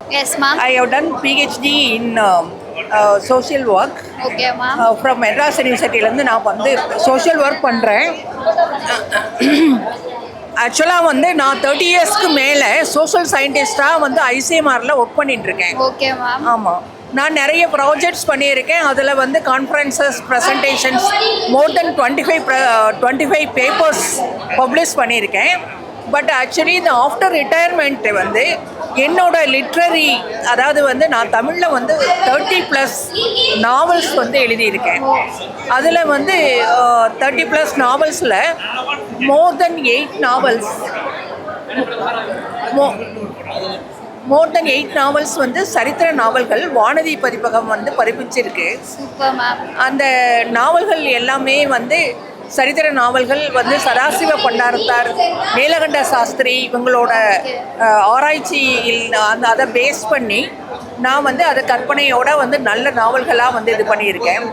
Yes, ma'am. I have done PhD in social work. Okay, ma'am. From Madras யூனிவர்சிட்டியிலேருந்து நான் வந்து social work பண்ணுறேன். ஆக்சுவலாக வந்து நான் 30 இயர்ஸ்க்கு மேலே சோஷியல் சயின்டிஸ்டாக வந்து ஐசிஎம்ஆரில் ஒர்க் பண்ணிட்டுருக்கேன். Okay, ma'am. ஆமாம், நான் நிறைய ப்ராஜெக்ட்ஸ் பண்ணியிருக்கேன். அதில் வந்து கான்ஃபரன்சஸ், ப்ரெசன்டேஷன்ஸ், மோர் தென் 25 பேப்பர்ஸ் பப்ளிஷ் பண்ணியிருக்கேன். பட் ஆக்சுவலி இந்த ஆஃப்டர் ரிட்டையர்மெண்ட்டு வந்து என்னோட லிட்ரரி, அதாவது வந்து நான் தமிழில் வந்து 30+ நாவல்ஸ் வந்து எழுதியிருக்கேன். அதில் வந்து 30+ நாவல்ஸில் மோர் தென் 8 நாவல்ஸ் வந்து சரித்திர நாவல்கள் வானதி பதிப்பகம் வந்து பதிப்பிச்சிருக்கு. Super ma'am. அந்த நாவல்கள் எல்லாமே வந்து சரித்திர நாவல்கள் வந்து சதாசிவ பண்டாரத்தார், நீலகண்ட சாஸ்திரி இவங்களோட ஆராய்ச்சியில் அதை பேஸ் பண்ணி நான் வந்து அதை கற்பனையோடு வந்து நல்ல நாவல்களாக வந்து இது பண்ணியிருக்கேன்.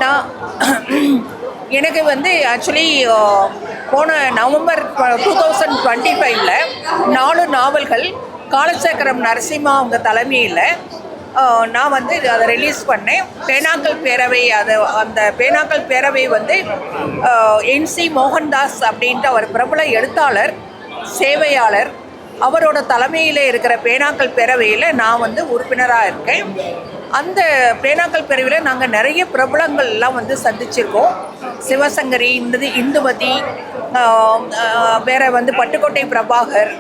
நான் எனக்கு வந்து ஆக்சுவலி போன நவம்பர் 2025 4 நாவல்கள் காலச்சக்கரம் நரசிம்மா அவங்க தலைமையில் நான் வந்து அதை ரிலீஸ் பண்ணேன். பேனாக்கள் பேரவை, அந்த பேனாக்கள் பேரவை வந்து என்சி மோகன்தாஸ் அப்படின்ற ஒரு பிரபல எழுத்தாளர், சேவையாளர், அவரோட தலைமையில் இருக்கிற பேனாக்கள் பேரவையில் நான் வந்து உறுப்பினராக இருக்கேன். அந்த பேனாக்கள் பேரவையில் நாங்கள் நிறைய பிரபலங்கள்லாம் வந்து சந்திச்சிருக்கோம். சிவசங்கரி, இந்துமதி, வேறு வந்து பட்டுக்கோட்டை பிரபாகர்,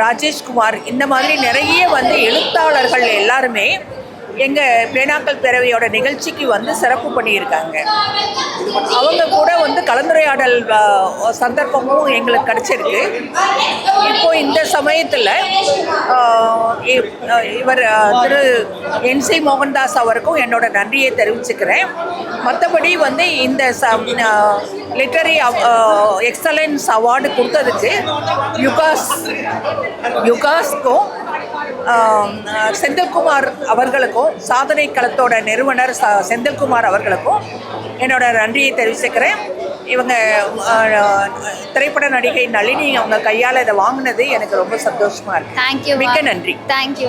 ராஜேஷ்குமார், இந்த மாதிரி நிறைய வந்து எழுத்தாளர்கள் எல்லாருமே எங்கள் பேனாக்கள் பேரவையோட நிகழ்ச்சிக்கு வந்து சிறப்பு பண்ணியிருக்காங்க. அவங்க கூட வந்து கலந்துரையாடல் சந்தர்ப்பமும் எங்களுக்கு கிடச்சிருக்கு. இப்போது இந்த சமயத்தில் இவர் திரு என்சி மோகன்தாஸ் அவருக்கும் என்னோட நன்றியை தெரிவிச்சுக்கிறேன். மற்றபடி வந்து இந்த லிட்டரரி எக்ஸலன்ஸ் அவார்டு கொடுத்ததுக்கு யுகாஸ்க்கும் செந்தில்குமார் அவர்களுக்கும், சாதனை களத்தோட நிறுவனர் செந்தில்குமார் அவர்களுக்கும் என்னோட நன்றியை தெரிவிச்சுக்கிறேன். இவங்க திரைப்பட நடிகை நளினி அவங்க கையால் இதை வாங்கினது எனக்கு ரொம்ப சந்தோஷமாக இருக்குது. தேங்க்யூ. மிக்க நன்றி. தேங்க்யூ.